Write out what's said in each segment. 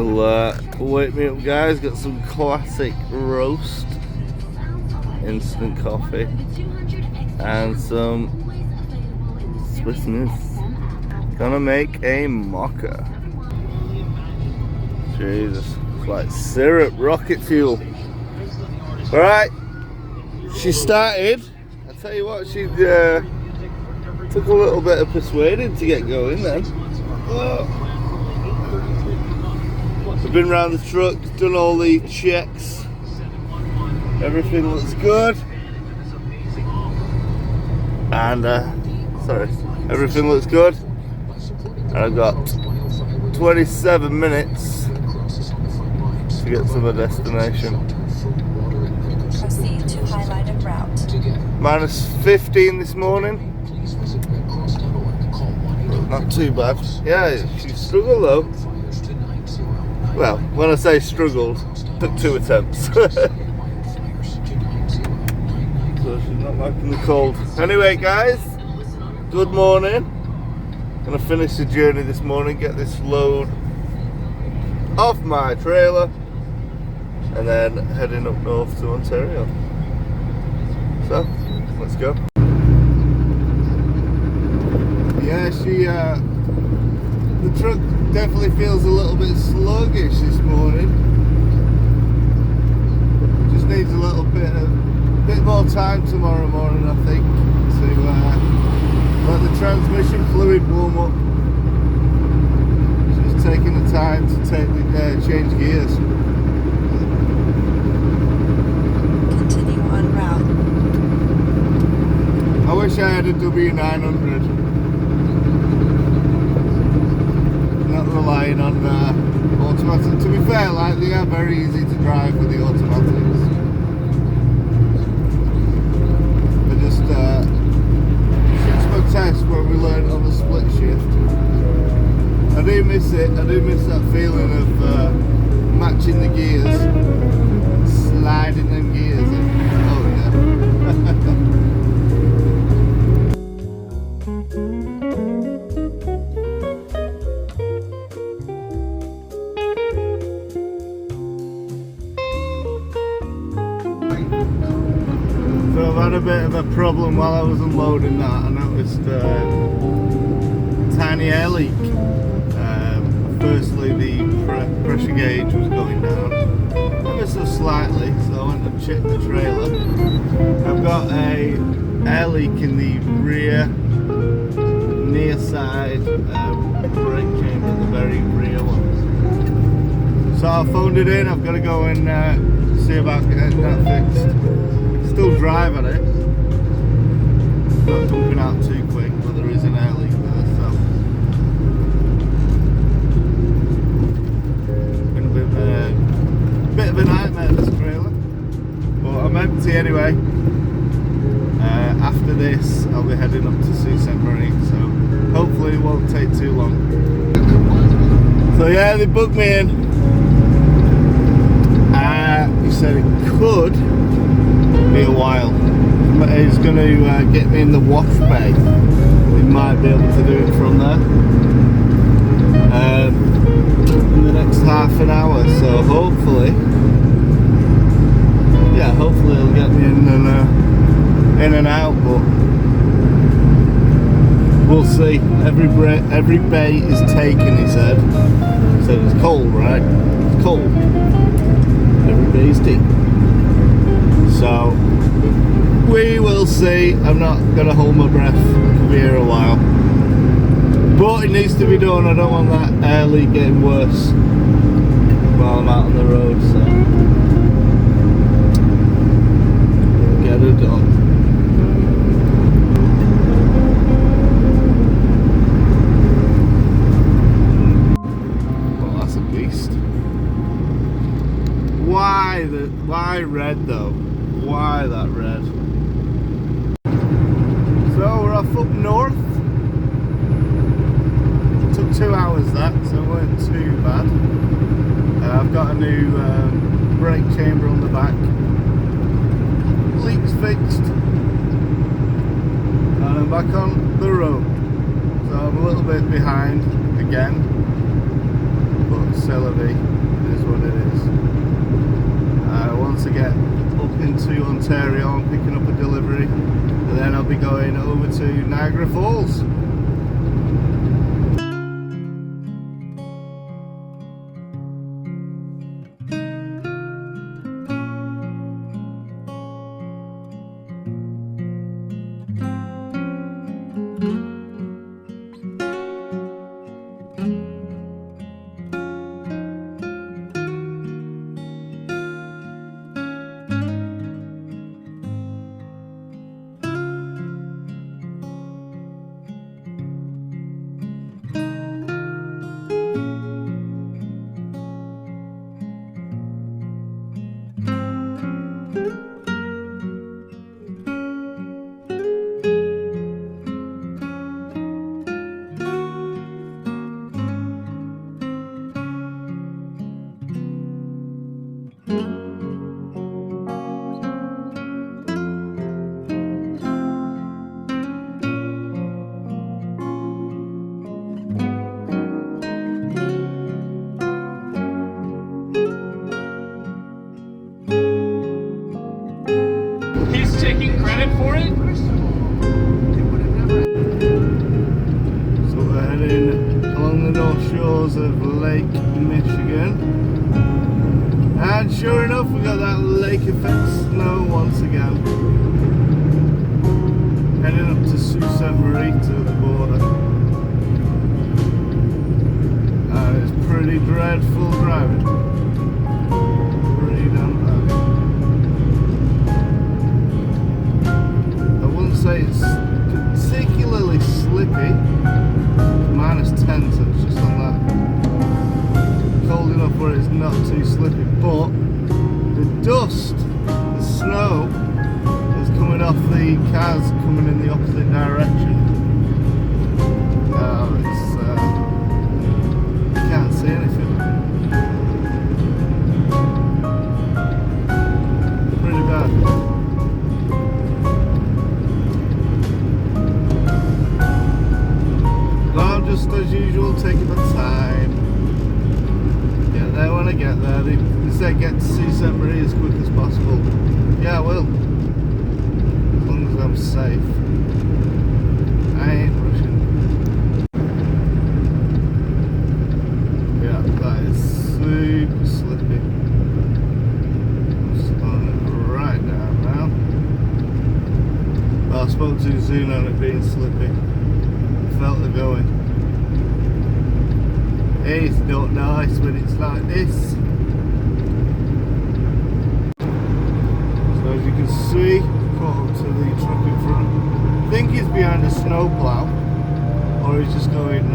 So wake me up, guys. Got some classic roast, instant coffee, and some Swiss Miss. Gonna make a mocha. Jesus, it's like syrup, rocket fuel. Alright, she started. I tell you what, she took a little bit of persuading to get going then. I've been around the truck, done all the checks. Everything looks good. And, everything looks good. And I've got 27 minutes to get to my destination. Proceed to highlighted route. Minus 15 this morning. Not too bad. Yeah, she struggled though. Well, when I say struggled, took 2 attempts. So she's not liking the cold. Anyway, guys, good morning. Gonna finish the journey this morning, get this load off my trailer, and then heading up north to Ontario. So, let's go. Yeah, the truck definitely feels a little bit sluggish this morning. Just needs a little bit more time tomorrow morning, I think, to let the transmission fluid warm up. Just taking the time to change gears. Continue on route. I wish I had a W900. Not relying on automatic. To be fair, like, they are very easy to drive with the automatics. They just since my test when we learned on the split shift, I do miss it. I do miss that feeling of matching the gears, sliding them gears in. Oh yeah. So I've had a bit of a problem while I was unloading that. I noticed a tiny air leak. Firstly, the pressure gauge was going down ever so slightly, so I went and checked the trailer. I've got a air leak in the rear near side brake chamber, the very rear one. So I phoned it in. I've got to go and see about getting that fixed. Still driving it, not dumping out too quick, but there is an air leak there, so it's been a bit of a nightmare, this trailer, but I'm empty anyway. After this I'll be heading up to Sault Ste. Marie, so hopefully it won't take too long. So yeah, they booked me in. He said it could be a while. He's going to get me in the wash bay. We might be able to do it from there in the next half an hour. So hopefully it'll get me in and out. But we'll see. Every bay is taken. He said. He said it's cold, right? It's cold. Every bay is taken. So we will see. I'm not gonna hold my breath. I'll be here a while, but it needs to be done. I don't want that air leak getting worse while I'm out on the road, so get it done. Well, that's a beast. Why red though? Why that red? So we're off up north. It took 2 hours that, so it weren't too bad. I've got a new brake chamber on the back. Leaks fixed. And I'm back on the road. So I'm a little bit behind again. But Celebi is what it is. Once I get up into Ontario, I'm picking up a delivery, and then I'll be going over to Niagara Falls. He's taking credit for it? So we're heading along the north shores of Lake Michigan, and sure enough we got that lake effect snow once again. Heading up to Sault Ste. Marie to the border, and it's pretty dreadful driving. Pretty damn bad. Say it's particularly slippy. -10, so it's just on that cold enough where it's not too slippy, but the dust, the snow is coming off the cars coming in the opposite direction. It's you can't see anything. Pretty bad. Just as usual, taking my time. Get there when I get there. They said get to Sault Ste. Marie as quick as possible. Yeah, I will. As long as I'm safe. I ain't rushing. Yeah, that is super slippy. I'm slowing it right down now. Well, I spoke too soon on it being slippy. Felt it going. It's not nice when it's like this. So as you can see, caught up to the truck in front. I think he's behind a snowplow, or he's just going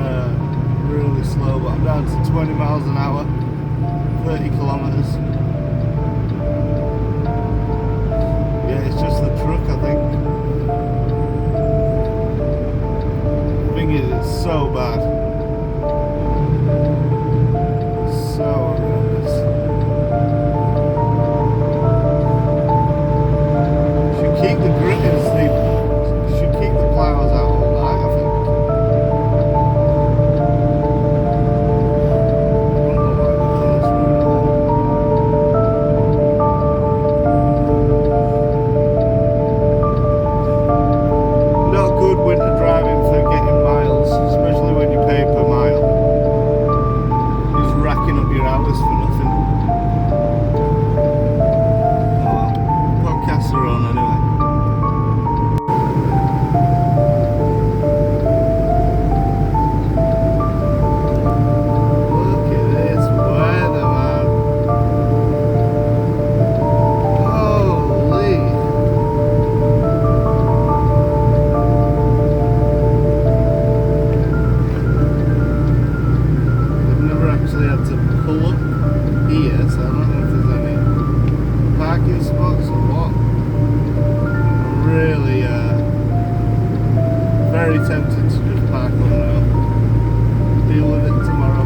really slow. But I'm down to 20 miles an hour, 30 kilometers. Yeah, it's just the truck, I think. The thing is, it's so bad. So horrendous. Should keep the gritters, should keep the plows out all night, I think. I don't know why we've done this route at all. Not good winter driving for getting miles, especially when you pay per mile. Racking up your hours for nothing. Oh well, podcasts are on anyway. Look at this weather, man. Holy. I've never actually had to pull up here, so I don't know if there's any parking spots or what. I'm really very tempted to just park on now. Deal with it tomorrow.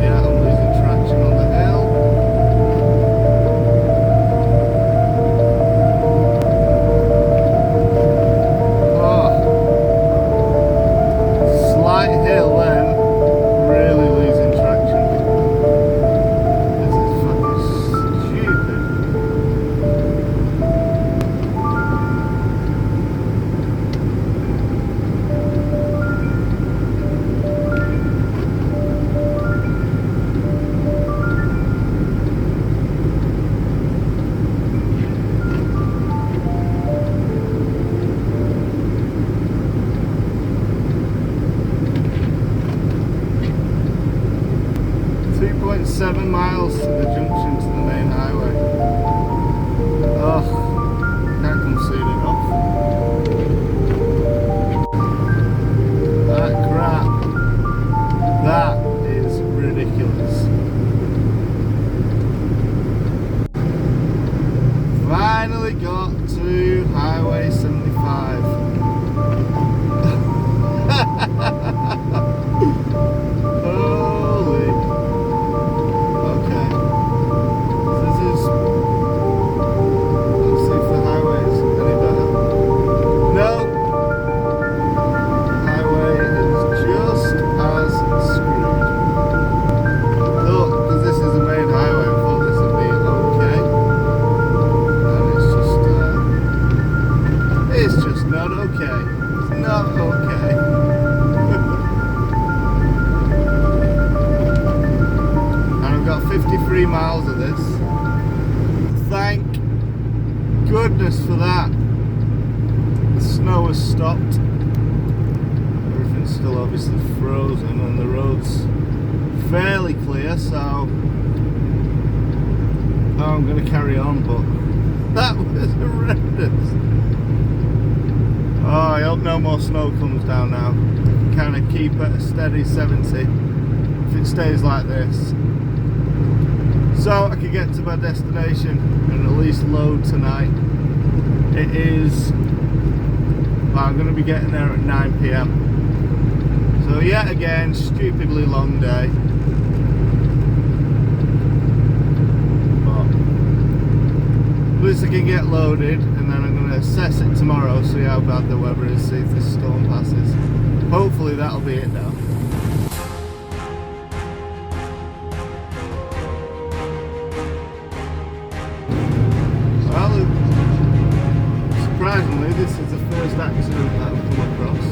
Yeah, I'm losing traction on the hill. Oh. Slight hill then. 7 miles to the junction to the main highway. Oh, can't come soon enough. That crap. That is ridiculous. Finally got to Highway 75. Holy. Okay. This is. Let's see if the highway is any better. No. Highway is just as screwed. Look, because this is the main highway, I thought this would be okay. And it's just not okay. It's not okay. And I've got 53 miles of this. Thank goodness for that. The snow has stopped. Everything's still obviously frozen and the road's fairly clear, so I'm going to carry on, but that was horrendous. Oh, I hope no more snow comes down now. I can kind of keep at a steady 70 if it stays like this. So I can get to my destination and at least load tonight. It is, well, I'm going to be getting there at 9 PM. So yet again, stupidly long day. But at least I can get loaded and then I'm going to assess it tomorrow, see how bad the weather is, see if this storm passes. Hopefully that'll be it now. Surprisingly, this is the first accident that I've come across.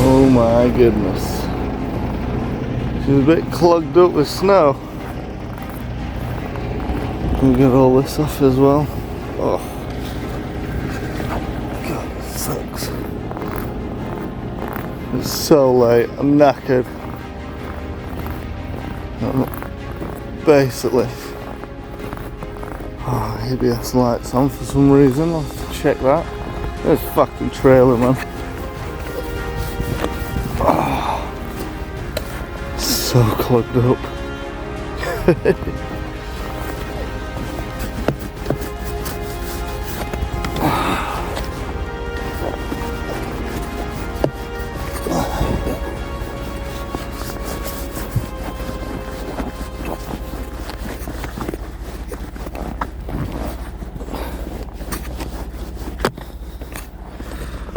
Oh my goodness. She's a bit clogged up with snow. We'll get all this off as well. Oh. God, it sucks. It's so late. I'm knackered. Basically. Oh, ABS lights on for some reason. I'll have to check that. There's a fucking trailer, man. So clogged up.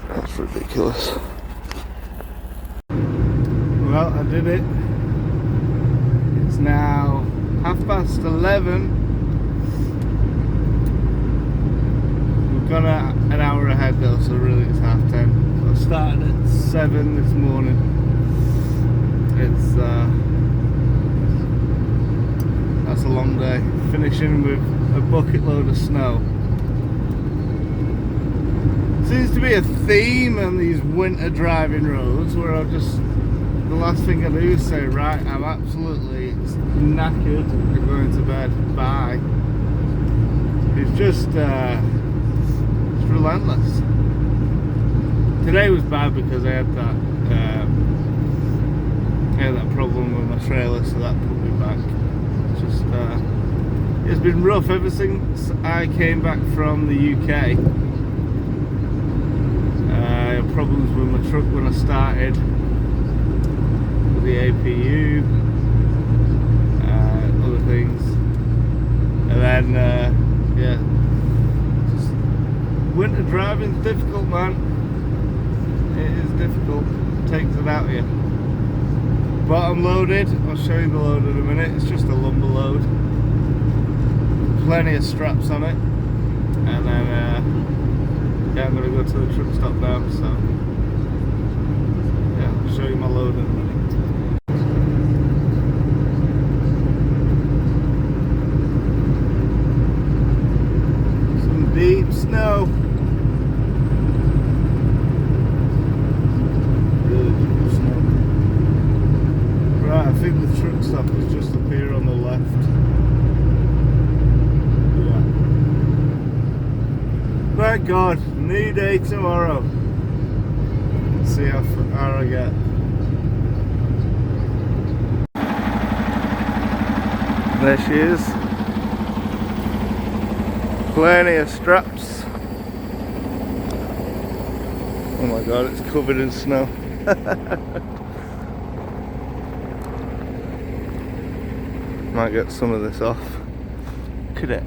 That's ridiculous. Well, I did it. It's now 11:30. We've gone an hour ahead though, so really it's 10:30. So I started at 7 this morning. It's that's a long day. Finishing with a bucket load of snow. Seems to be a theme on these winter driving roads where I'll just, the last thing I do is say, right, I'm absolutely knackered, I'm going to bed, bye. It's just it's relentless. Today was bad because I had that problem with my trailer, so that put me back. It's just it's been rough ever since I came back from the UK. I had problems with my truck when I started, with the APU, other things, and then yeah, just winter driving's difficult, man. It is difficult. It takes it out of you. Bottom loaded. I'll show you the load in a minute. It's just a lumber load. Plenty of straps on it. And then, yeah, I'm going to go to the truck stop now. So, yeah, I'll show you my load in a minute. Deep snow. Really deep snow. Right, I think the truck stop is just up here on the left. Yeah. Thank God, knee day tomorrow. Let's see how far I get. There she is. Plenty of straps. Oh my God, it's covered in snow. Might get some of this off. Look at it.